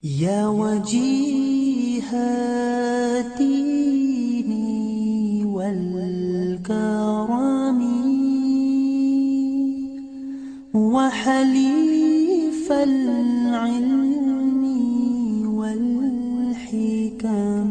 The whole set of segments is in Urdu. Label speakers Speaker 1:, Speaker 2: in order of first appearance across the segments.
Speaker 1: يا وجيه الدين والكرم وحليف العلم والحكم.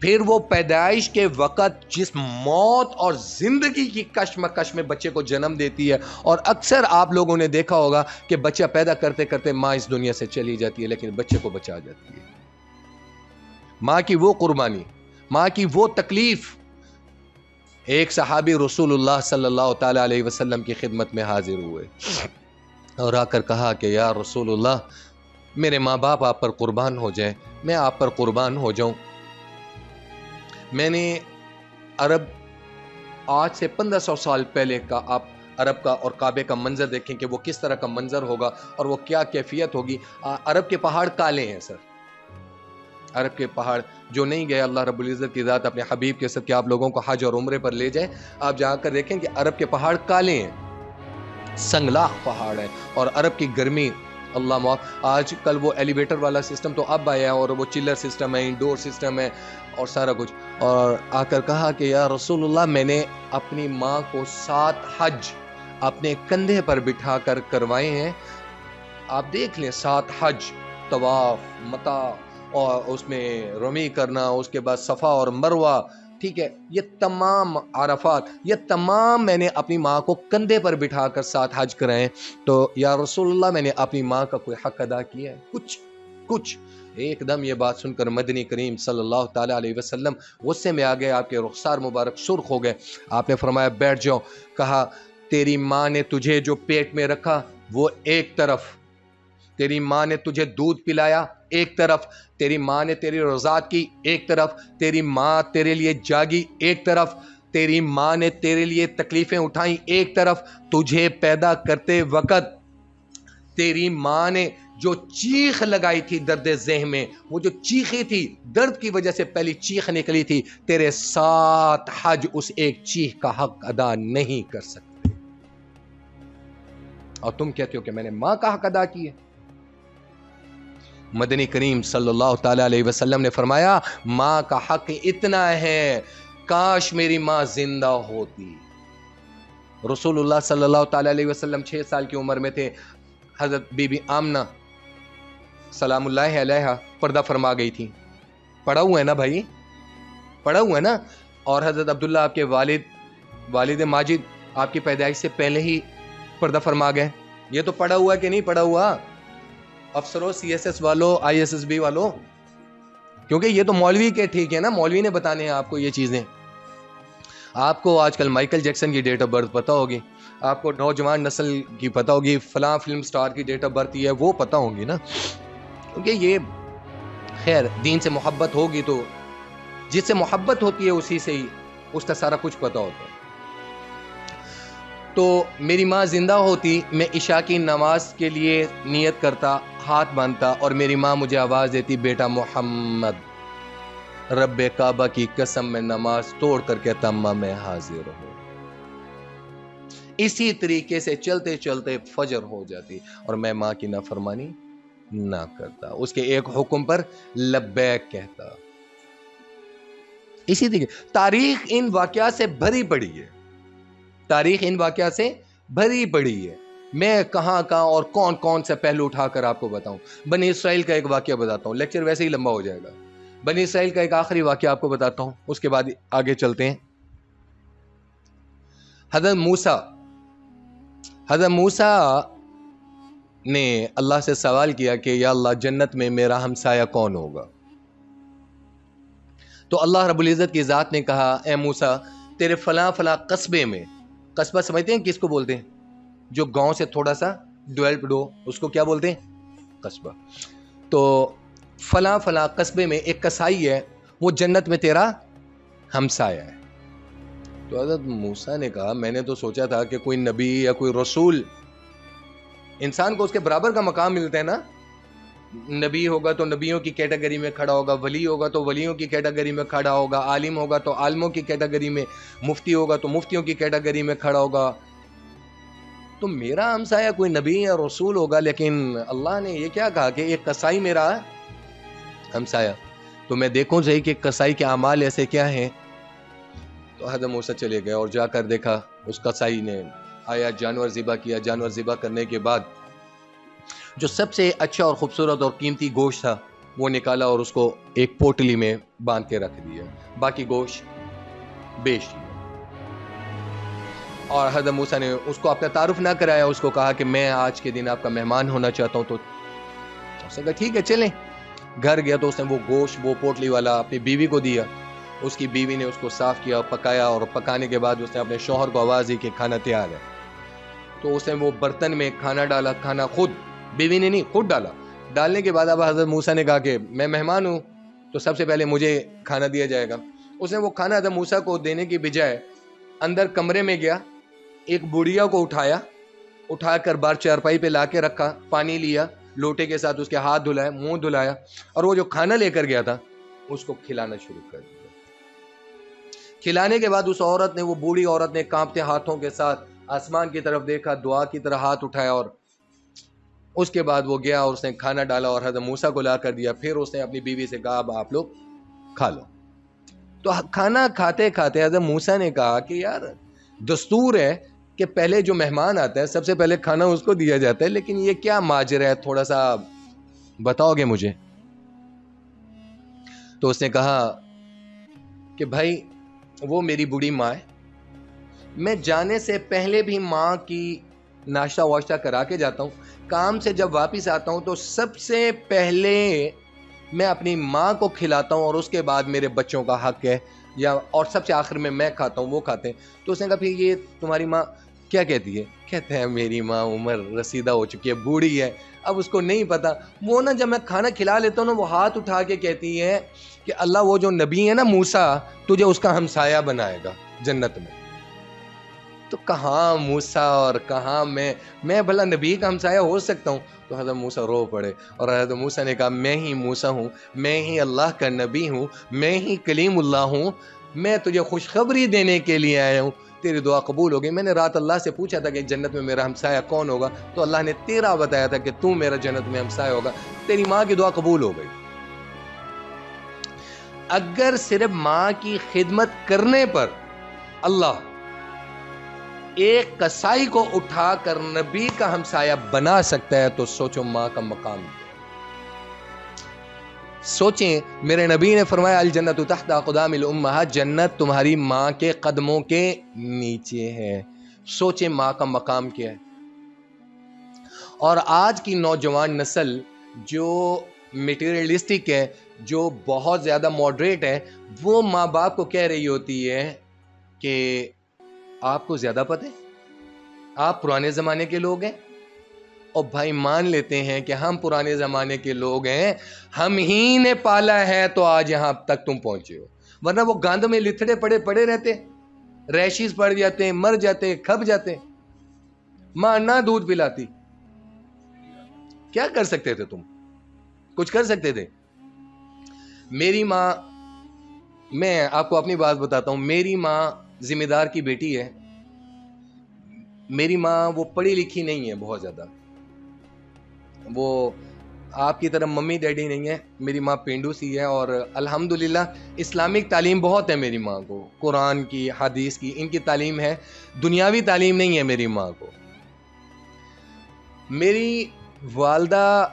Speaker 2: پھر وہ پیدائش کے وقت جس موت اور زندگی کی کشمکش میں بچے کو جنم دیتی ہے، اور اکثر آپ لوگوں نے دیکھا ہوگا کہ بچہ پیدا کرتے کرتے ماں اس دنیا سے چلی جاتی ہے لیکن بچے کو بچا جاتی ہے۔ ماں کی وہ قربانی، ماں کی وہ تکلیف۔ ایک صحابی رسول اللہ صلی اللہ تعالی علیہ وسلم کی خدمت میں حاضر ہوئے اور آ کر کہا کہ یا رسول اللہ، میرے ماں باپ آپ پر قربان ہو جائیں، میں آپ پر قربان ہو جاؤں۔ میں نے عرب آج سے 1500 سال پہلے کا، آپ عرب کا اور کعبے کا منظر دیکھیں کہ وہ کس طرح کا منظر ہوگا اور وہ کیا کیفیت ہوگی۔ عرب کے پہاڑ کالے ہیں سر، عرب کے پہاڑ جو نہیں گئے، اللہ رب العزت کی ذات اپنے حبیب کے ساتھ کہ آپ لوگوں کو حج اور عمرے پر لے جائیں، آپ جا کر دیکھیں کہ عرب کے پہاڑ کالے ہیں، سنگلاخ پہاڑ ہیں، اور عرب کی گرمی اللہ معاف۔ آج کل وہ ایلیویٹر والا سسٹم تو اب آیا ہے اور وہ چلر سسٹم ہے، انڈور سسٹم ہے اور سارا کچھ۔ اور آ کر کہا کہ یا رسول اللہ، میں نے اپنی ماں کو 7 حج اپنے کندھے پر بٹھا کر کروائے ہیں۔ آپ دیکھ لیں 7 حج، طواف، مطاف، اور اس میں رمی کرنا، اس کے بعد صفا اور مروہ، ٹھیک ہے، یہ تمام عرفات، یہ تمام میں نے اپنی ماں کو کندھے پر بٹھا کر 7 حج کرائے۔ تو یا رسول اللہ، میں نے اپنی ماں کا کوئی حق ادا کیا ہے؟ کچھ۔ ایک دم یہ بات سن کر مدنی کریم صلی اللہ تعالی علیہ وسلم غصے میں آ گئے، آپ کے رخسار مبارک سرخ ہو گئے۔ آپ نے فرمایا بیٹھ جاؤ۔ کہا تیری ماں نے تجھے جو پیٹ میں رکھا وہ ایک طرف، تیری ماں نے تجھے دودھ پلایا ایک طرف، تیری ماں نے تیری رضاعت کی ایک طرف، تیری ماں تیرے لیے جاگی ایک طرف، تیری ماں نے تیرے لیے تکلیفیں اٹھائیں ایک طرف، تجھے پیدا کرتے وقت تیری ماں نے جو چیخ لگائی تھی درد ذہن میں، وہ جو چیخی تھی درد کی وجہ سے پہلی چیخ نکلی تھی، تیرے 7 حج اس ایک چیخ کا حق ادا نہیں کر سکتے، اور تم کہتے ہو کہ میں نے ماں کا حق ادا کیا۔ مدنی کریم صلی اللہ تعالی علیہ وسلم نے فرمایا ماں کا حق اتنا ہے، کاش میری ماں زندہ ہوتی۔ رسول اللہ صلی اللہ تعالی علیہ وسلم 6 سال کی عمر میں تھے، حضرت بی بی آمنہ سلام اللہ علیہا پردہ فرما گئی تھی۔ پڑھا ہوا ہے نا بھائی، پڑھا ہوا ہے نا۔ اور حضرت عبداللہ آپ کے والد ماجد آپ کی پیدائش سے پہلے ہی پردہ فرما گئے۔ یہ تو پڑھا ہوا کہ نہیں پڑھا ہوا؟ افسروں، سی ایس ایس والوں، آئی ایس ایس بی والوں، کیونکہ یہ تو مولوی کے ٹھیک ہے نا، مولوی نے بتانے ہیں آپ کو یہ چیزیں۔ آپ کو آج کل مائیکل جیکسن کی ڈیٹ آف برتھ پتہ ہوگی، آپ کو نوجوان نسل کی پتہ ہوگی، فلاں فلم سٹار کی ڈیٹ آف برتھ ہے وہ پتہ ہوگی نا، کیونکہ یہ خیر دین سے محبت ہوگی تو جس سے محبت ہوتی ہے اسی سے ہی اس کا سارا کچھ پتہ ہوتا ہے۔ تو میری ماں زندہ ہوتی، میں عشاء کی نماز کے لیے نیت کرتا، ہاتھ باندھتا، اور میری ماں مجھے آواز دیتی بیٹا محمد، رب کعبہ کی قسم میں نماز توڑ کر کہتا اماں میں حاضر ہوں۔ اسی طریقے سے چلتے چلتے فجر ہو جاتی اور میں ماں کی نافرمانی نہ کرتا، اس کے ایک حکم پر لبیک کہتا۔ اسی طریقے تاریخ ان واقعات سے بھری پڑی ہے، تاریخ ان واقعات سے بھری پڑی ہے۔ میں کہاں اور کون کون سے پہلو اٹھا کر آپ کو بتاؤں۔ بنی اسرائیل کا ایک واقعہ بتاتا ہوں، لیکچر ویسے ہی لمبا ہو جائے گا۔ بنی اسرائیل کا ایک آخری واقعہ آپ کو بتاتا ہوں، اس کے بعد آگے چلتے ہیں۔ حضرت موسیٰ نے اللہ سے سوال کیا کہ یا اللہ جنت میں میرا ہمسایہ کون ہوگا؟ تو اللہ رب العزت کی ذات نے کہا اے موسیٰ تیرے فلاں قصبے میں، قصبہ سمجھتے ہیں کس کو بولتے ہیں؟ جو گاؤں سے تھوڑا سا ڈیولپڈ ہو اس کو کیا بولتے ہیں؟ قصبہ۔ تو فلاں قصبے میں ایک کسائی ہے، وہ جنت میں تیرا ہمسایہ ہے۔ تو حضرت موسیٰ نے کہا میں نے تو سوچا تھا کہ کوئی نبی یا کوئی رسول، انسان کو اس کے برابر کا مقام ملتا ہے نا، نبی ہوگا تو نبیوں کی کیٹیگری میں کھڑا ہوگا، ولی ہوگا تو ولیوں کی کیٹیگری میں کھڑا ہوگا، عالم ہوگا تو عالموں کی کیٹیگری میں، مفتی ہوگا تو مفتیوں کی کیٹیگری میں کھڑا ہوگا۔ تو میرا ہمسایہ کوئی نبی یا رسول ہوگا، لیکن اللہ نے یہ کیا کہا کہ ایک قصائی میرا ہمسایہ۔ تو میں دیکھوں صحیح کہ قصائی کے اعمال ایسے کیا ہیں۔ تو حضرت موسیٰ چلے گئے اور جا کر دیکھا اس قصائی نے آیا، جانور ذبح کیا، جانور ذبح کرنے کے بعد جو سب سے اچھا اور خوبصورت اور قیمتی گوشت تھا وہ نکالا اور اس کو ایک پوٹلی میں باندھ کے رکھ دیا, باقی گوشت بیچ دیا. اور حضرت موسیٰ نے اس کو اپنا تعارف نہ کرایا, اس کو کہا کہ میں آج کے دن آپ کا مہمان ہونا چاہتا ہوں. تو اس نے کہا ٹھیک ہے چلیں. گھر گیا تو اس نے وہ گوشت, وہ پوٹلی والا اپنی بیوی کو دیا. اس کی بیوی نے اس کو صاف کیا, پکایا, اور پکانے کے بعد اس نے اپنے شوہر کو آواز دی کہ کھانا تیار ہے. تو اس نے وہ برتن میں کھانا ڈالا, کھانا خود, بیوی نے نہیں, خود ڈالا. ڈالنے کے بعد اب حضرت موسیٰ نے کہا کہ میں مہمان ہوں تو سب سے پہلے مجھے کھانا دیا جائے گا. اس نے وہ کھانا حضرت موسیٰ کو دینے کی بجائے اندر کمرے میں گیا, ایک بڑھیا کو اٹھا کر بار چارپائی پہ لا کے رکھا, پانی لیا لوٹے کے ساتھ, اس کے ہاتھ دھلائے, منہ دھلایا, اور وہ جو کھانا لے کر گیا تھا اس کو کھلانا شروع کر دیا. کھلانے کے بعد اس عورت نے, وہ بوڑھی عورت نے کانپتے ہاتھوں کے ساتھ آسمان کی طرف دیکھا, دعا کی طرح ہاتھ اٹھایا, اور اس کے بعد وہ گیا اور اس نے کھانا ڈالا اور حضرت موسیٰ کو لا کر دیا. پھر اس نے اپنی بیوی سے کہا اب آپ لوگ کھا لو. تو کھانا کھاتے کھاتے حضرت موسیٰ نے کہا کہ یار دستور ہے کہ پہلے جو مہمان آتا ہے سب سے پہلے کھانا اس کو دیا جاتا ہے, لیکن یہ کیا ماجرا ہے, تھوڑا سا بتاؤ گے مجھے؟ تو اس نے کہا کہ بھائی وہ میری بوڑھی ماں ہے, میں جانے سے پہلے بھی ماں کی ناشتہ واشتہ کرا کے جاتا ہوں, کام سے جب واپس آتا ہوں تو سب سے پہلے میں اپنی ماں کو کھلاتا ہوں, اور اس کے بعد میرے بچوں کا حق ہے, یا اور سب سے آخر میں کھاتا ہوں, وہ کھاتے ہیں. تو اس نے کہا پھر یہ تمہاری ماں کیا کہتی ہے؟ کہتے ہیں میری ماں عمر رسیدہ ہو چکی ہے, بوڑھی ہے, اب اس کو نہیں پتا. وہ نا جب میں کھانا کھلا لیتا ہوں نا, وہ ہاتھ اٹھا کے کہتی ہے کہ اللہ وہ جو نبی ہے نا موسیٰ, تجھے اس کا ہمسایہ بنائے گا جنت میں. تو کہاں موسیٰ اور کہاں میں بھلا نبی کا ہمسایہ ہو سکتا ہوں؟ تو حضرت موسیٰ رو پڑے, اور حضرت موسیٰ نے کہا میں ہی موسیٰ ہوں, میں ہی اللہ کا نبی ہوں, میں ہی کلیم اللہ ہوں, میں تجھے خوشخبری دینے کے لیے آیا ہوں, تیری دعا قبول ہو گئی. میں نے رات اللہ سے پوچھا تھا کہ جنت میں میرا ہمسایہ کون ہوگا, تو اللہ نے تیرا بتایا تھا کہ تو میرا جنت میں ہمسایہ ہوگا, تیری ماں کی دعا قبول ہو گئی. اگر صرف ماں کی خدمت کرنے پر اللہ ایک کسائی کو اٹھا کر نبی کا ہمسایہ بنا سکتا ہے, تو سوچو ماں کا مقام. سوچیں, میرے نبی نے فرمایا الجنت تحت اقدام الامہات, جنت تمہاری ماں کے قدموں کے نیچے ہے. سوچیں ماں کا مقام کیا ہے. اور آج کی نوجوان نسل جو میٹیریلسٹک ہے, جو بہت زیادہ ماڈریٹ ہے, وہ ماں باپ کو کہہ رہی ہوتی ہے کہ آپ کو زیادہ پتہ ہے, آپ پرانے زمانے کے لوگ ہیں. اور بھائی مان لیتے ہیں کہ ہم پرانے زمانے کے لوگ ہیں, ہم ہی نے پالا ہے تو آج یہاں تک تم پہنچے ہو, ورنہ وہ گاند میں لتھڑے پڑے رہتے, ریشز پڑ جاتے, مر جاتے, کھپ جاتے. ماں نہ دودھ پلاتی, کیا کر سکتے تھے تم؟ کچھ کر سکتے تھے؟ میری ماں, میں آپ کو اپنی بات بتاتا ہوں, میری ماں ذمہ دار کی بیٹی ہے. میری ماں وہ پڑھی لکھی نہیں ہے بہت زیادہ, وہ آپ کی طرح ممی ڈیڈی نہیں ہے. میری ماں پینڈو سی ہے, اور الحمدللہ اسلامک تعلیم بہت ہے میری ماں کو, قرآن کی, حدیث کی, ان کی تعلیم ہے, دنیاوی تعلیم نہیں ہے میری ماں کو. میری والدہ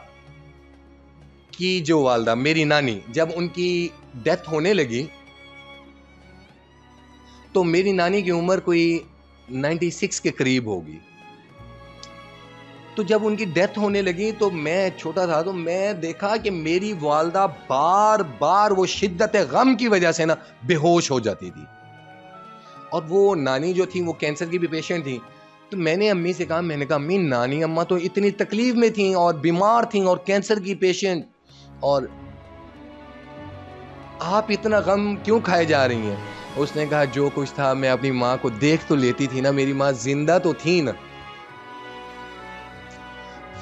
Speaker 2: کی جو والدہ, میری نانی, جب ان کی ڈیتھ ہونے لگی تو میری نانی کی عمر کوئی 96 کے قریب ہوگی. تو جب ان کی ڈیتھ ہونے لگی تو میں چھوٹا تھا, تو میں دیکھا کہ میری والدہ بار بار وہ شدت غم کی وجہ سے نا بے ہوش ہو جاتی تھی. اور وہ نانی جو تھی وہ کینسر کی بھی پیشنٹ تھی. تو میں نے امی سے کہا, میں نے کہا امی نانی اماں تو اتنی تکلیف میں تھیں اور بیمار تھیں اور کینسر کی پیشنٹ, اور آپ اتنا غم کیوں کھائے جا رہی ہیں؟ اس نے کہا جو کچھ تھا میں اپنی ماں کو دیکھ تو لیتی تھی نا, میری ماں زندہ تو تھی نا.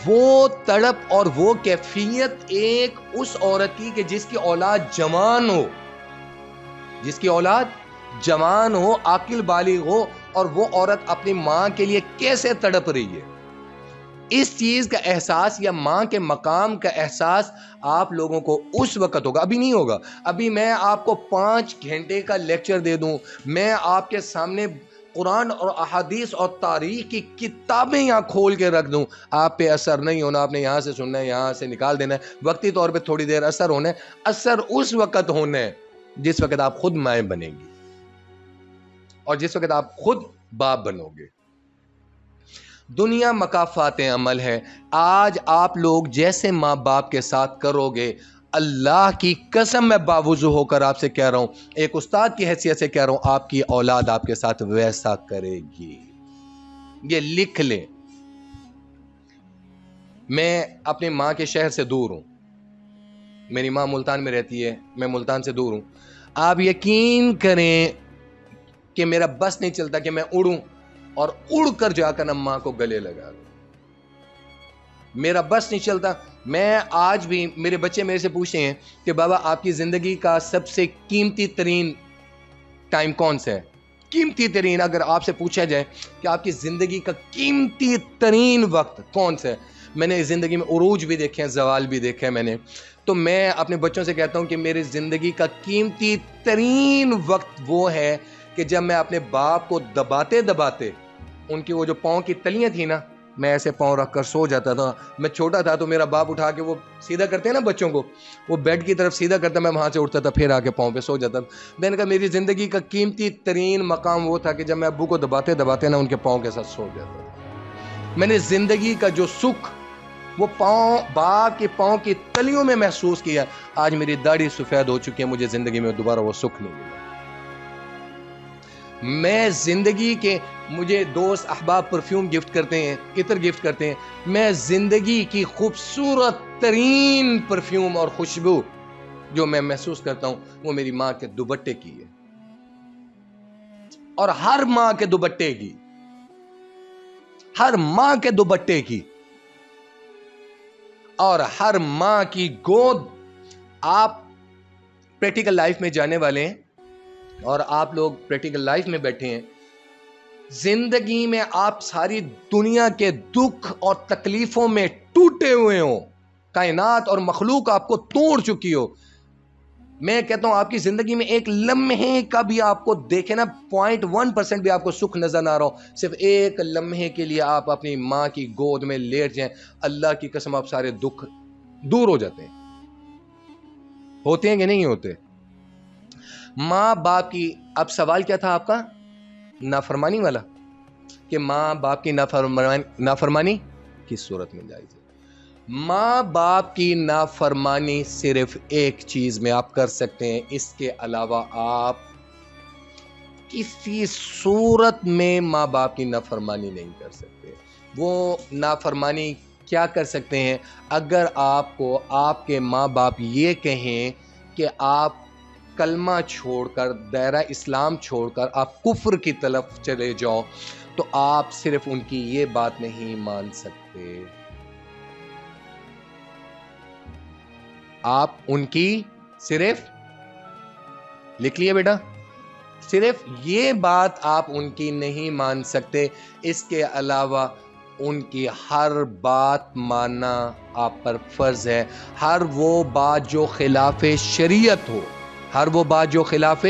Speaker 2: وہ تڑپ اور وہ کیفیت ایک اس عورت کی کہ جس کی اولاد جوان ہو, جس کی اولاد جوان ہو, عاقل بالغ ہو, اور وہ عورت اپنی ماں کے لیے کیسے تڑپ رہی ہے. اس چیز کا احساس یا ماں کے مقام کا احساس آپ لوگوں کو اس وقت ہوگا, ابھی نہیں ہوگا. ابھی میں آپ کو 5 گھنٹے کا لیکچر دے دوں, میں آپ کے سامنے قرآن اور احادیث اور تاریخ کی کتابیں یہاں کھول کے رکھ دوں، آپ پہ اثر نہیں ہونا، آپ نے یہاں سے سننا ہے، یہاں سے نکال دینا ہے، وقتی طور پہ تھوڑی دیر اثر ہونا ہے، اثر اس وقت ہونا ہے جس وقت آپ خود مائیں بنیں گی اور جس وقت آپ خود باپ بنو گے۔ دنیا مکافات عمل ہے، آج آپ لوگ جیسے ماں باپ کے ساتھ کرو گے، اللہ کی قسم میں باوضو ہو کر آپ سے کہہ رہا ہوں، ایک استاد کی حیثیت سے کہہ رہا ہوں، آپ کی اولاد آپ کے ساتھ ویسا کرے گی، یہ لکھ لیں۔ میں اپنی ماں کے شہر سے دور ہوں، میری ماں ملتان میں رہتی ہے، میں ملتان سے دور ہوں، آپ یقین کریں کہ میرا بس نہیں چلتا کہ میں اڑوں اور اڑ کر جا کر اماں کو گلے لگا دوں، میرا بس نہیں چلتا۔ میں آج بھی، میرے بچے میرے سے پوچھتے ہیں کہ بابا آپ کی زندگی کا سب سے قیمتی ترین ٹائم کون سا ہے؟ قیمتی ترین، اگر آپ سے پوچھا جائے کہ آپ کی زندگی کا قیمتی ترین وقت کون سا ہے؟ میں نے زندگی میں عروج بھی دیکھے ہیں، زوال بھی دیکھے ہیں میں نے، تو میں اپنے بچوں سے کہتا ہوں کہ میری زندگی کا قیمتی ترین وقت وہ ہے کہ جب میں اپنے باپ کو دباتے دباتے، ان کی وہ جو پاؤں کی تلیاں تھیں نا، میں ایسے پاؤں رکھ کر سو جاتا تھا۔ میں چھوٹا تھا تو میرا باپ اٹھا کے، وہ سیدھا کرتے ہیں نا بچوں کو، وہ بیڈ کی طرف سیدھا کرتا، میں وہاں سے اٹھتا تھا، پھر آ کے پاؤں پہ سو جاتا تھا۔ میں نے کہا میری زندگی کا قیمتی ترین مقام وہ تھا کہ جب میں ابو کو دباتے دباتے نا ان کے پاؤں کے ساتھ سو جاتا تھا۔ میں نے زندگی کا جو سکھ وہ باپ کے پاؤں کی تلیوں میں محسوس کیا۔ آج میری داڑھی سفید ہو چکی ہے، مجھے زندگی میں دوبارہ وہ سکھ نہیں ملا۔ میں زندگی کے، مجھے دوست احباب پرفیوم گفٹ کرتے ہیں، عطر گفٹ کرتے ہیں، میں زندگی کی خوبصورت ترین پرفیوم اور خوشبو جو میں محسوس کرتا ہوں وہ میری ماں کے دوپٹے کی ہے، اور ہر ماں کے دوپٹے کی، ہر ماں کے دوپٹے کی، اور ہر ماں کی گود۔ آپ پریکٹیکل لائف میں جانے والے ہیں اور آپ لوگ پریکٹیکل لائف میں بیٹھے ہیں، زندگی میں آپ ساری دنیا کے دکھ اور تکلیفوں میں ٹوٹے ہوئے ہوں، کائنات اور مخلوق آپ کو توڑ چکی ہو، میں کہتا ہوں آپ کی زندگی میں ایک لمحے کا بھی آپ کو دیکھیں نا، 0.1% بھی آپ کو سکھ نظر نہ رہا ہو، صرف ایک لمحے کے لیے آپ اپنی ماں کی گود میں لیٹ جائیں، اللہ کی قسم آپ سارے دکھ دور ہو جاتے ہیں۔ ہوتے ہیں کہ نہیں ہوتے؟ ماں باپ کی، اب سوال کیا تھا آپ کا؟ نافرمانی والا، کہ ماں باپ کی نافرمانی کس صورت میں جائز ہے؟ ماں باپ کی نافرمانی صرف ایک چیز میں آپ کر سکتے ہیں، اس کے علاوہ آپ کسی صورت میں ماں باپ کی نافرمانی نہیں کر سکتے۔ وہ نافرمانی کیا کر سکتے ہیں؟ اگر آپ کو آپ کے ماں باپ یہ کہیں کہ آپ کلمہ چھوڑ کر، دائرہ اسلام چھوڑ کر آپ کفر کی طرف چلے جاؤ، تو آپ صرف ان کی یہ بات نہیں مان سکتے، آپ ان کی صرف، لکھ لیے بیٹا، صرف یہ بات آپ ان کی نہیں مان سکتے، اس کے علاوہ ان کی ہر بات ماننا آپ پر فرض ہے۔ ہر وہ بات جو خلاف شریعت ہو، ہر وہ بات جو خلاف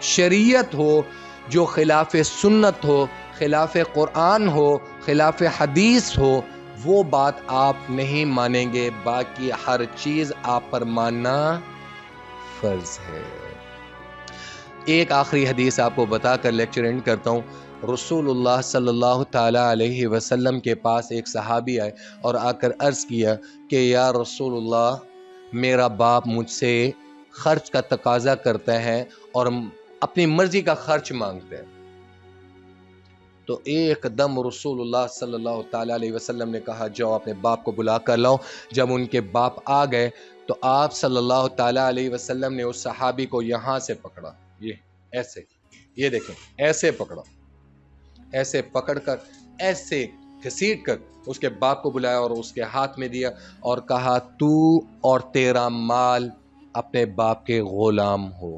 Speaker 2: شریعت ہو، جو خلاف سنت ہو، خلاف قرآن ہو، خلاف حدیث ہو، وہ بات آپ نہیں مانیں گے، باقی ہر چیز آپ پر ماننا فرض ہے۔ ایک آخری حدیث آپ کو بتا کر لیکچر اینڈ کرتا ہوں۔ رسول اللہ صلی اللہ تعالیٰ علیہ وسلم کے پاس ایک صحابی آئے اور آ کر عرض کیا کہ یا رسول اللہ، میرا باپ مجھ سے خرچ کا تقاضا کرتا ہے اور اپنی مرضی کا خرچ مانگتا ہے۔ تو ایک دم رسول اللہ صلی اللہ تعالیٰ علیہ وسلم نے کہا جاؤ اپنے باپ کو بلا کر لاؤ۔ جب ان کے باپ آ گئے تو آپ صلی اللہ تعالیٰ علیہ وسلم نے اس صحابی کو یہاں سے پکڑا، یہ ایسے، یہ دیکھیں ایسے پکڑا، ایسے پکڑ کر ایسے گھسیٹ کر اس کے باپ کو بلایا اور اس کے ہاتھ میں دیا اور کہا تو اور تیرا مال اپنے باپ کے غلام ہو،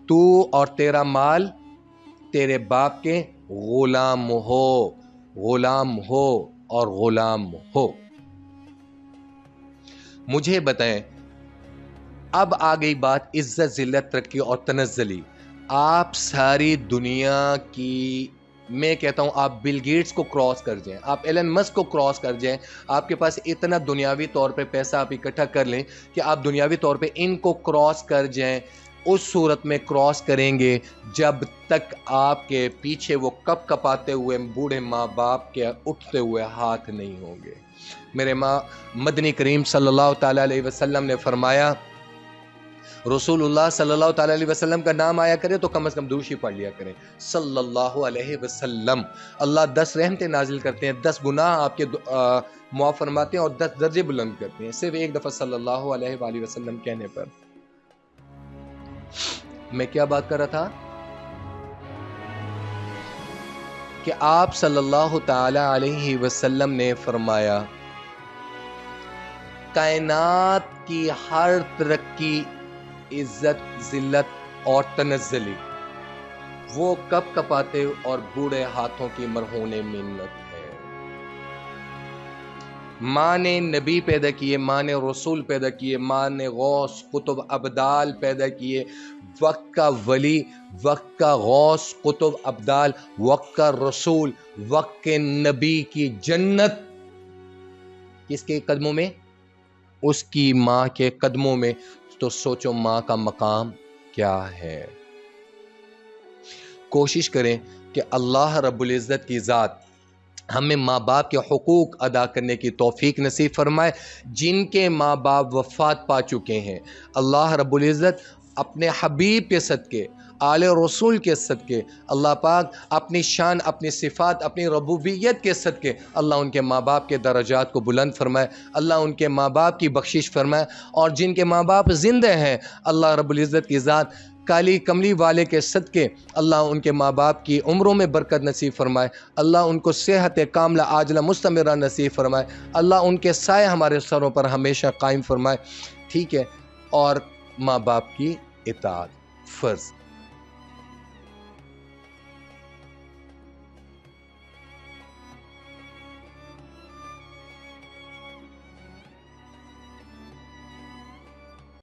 Speaker 2: تو اور تیرا مال تیرے باپ کے غلام ہو، غلام ہو اور غلام ہو۔ مجھے بتائیں، اب آ گئی بات عزت، ذلت، ترقی اور تنزلی۔ آپ ساری دنیا کی، میں کہتا ہوں آپ بل گیٹس کو کراس کر جائیں، آپ ایلن مسک کو کراس کر جائیں، آپ کے پاس اتنا دنیاوی طور پہ پیسہ آپ اکٹھا کر لیں کہ آپ دنیاوی طور پہ ان کو کراس کر جائیں، اس صورت میں کراس کریں گے جب تک آپ کے پیچھے وہ کپ کپاتے ہوئے بوڑھے ماں باپ کے اٹھتے ہوئے ہاتھ نہیں ہوں گے۔ میرے مدنی کریم صلی اللہ تعالیٰ علیہ وسلم نے فرمایا، رسول اللہ صلی اللہ تعالیٰ علیہ وسلم کا نام آیا کرے تو کم از کم دوشی پڑھ لیا کریں صلی اللہ علیہ وسلم۔ اللہ 10 رحمتیں نازل کرتے ہیں، 10 گناہ آپ کے معاف فرماتے ہیں اور 10 درجے بلند کرتے ہیں صرف ایک دفعہ صلی اللہ علیہ وآلہ وسلم کہنے پر۔ میں کیا بات کر رہا تھا کہ آپ صلی اللہ تعالی علیہ وسلم نے فرمایا کائنات کی ہر ترقی، عزت، ذلت اور تنزلی وہ کب کپاتے اور بوڑھے ہاتھوں کی مرہون منت ہے۔ ماں نے نبی پیدا کیے، ماں نے رسول پیدا کیے، ماں نے غوث قطب ابدال پیدا کیے، وقت کا ولی، وقت کا غوث قطب ابدال، وقت کا رسول، وقت کے نبی کی جنت کس کے قدموں میں؟ اس کی ماں کے قدموں میں۔ تو سوچو ماں کا مقام کیا ہے۔ کوشش کریں کہ اللہ رب العزت کی ذات ہمیں ماں باپ کے حقوق ادا کرنے کی توفیق نصیب فرمائے۔ جن کے ماں باپ وفات پا چکے ہیں، اللہ رب العزت اپنے حبیب کے صدقے، آل رسول کے صدقے، اللہ پاک اپنی شان، اپنی صفات، اپنی ربوبیت کے صدقے اللہ ان کے ماں باپ کے درجات کو بلند فرمائے، اللہ ان کے ماں باپ کی بخشش فرمائے، اور جن کے ماں باپ زندہ ہیں اللہ رب العزت کی ذات کالی کملی والے کے صدقے اللہ ان کے ماں باپ کی عمروں میں برکت نصیب فرمائے، اللہ ان کو صحت کاملہ عاجلہ مستمرہ نصیب فرمائے، اللہ ان کے سائے ہمارے سروں پر ہمیشہ قائم فرمائے۔ ٹھیک ہے، اور ماں باپ کی اطاعت فرض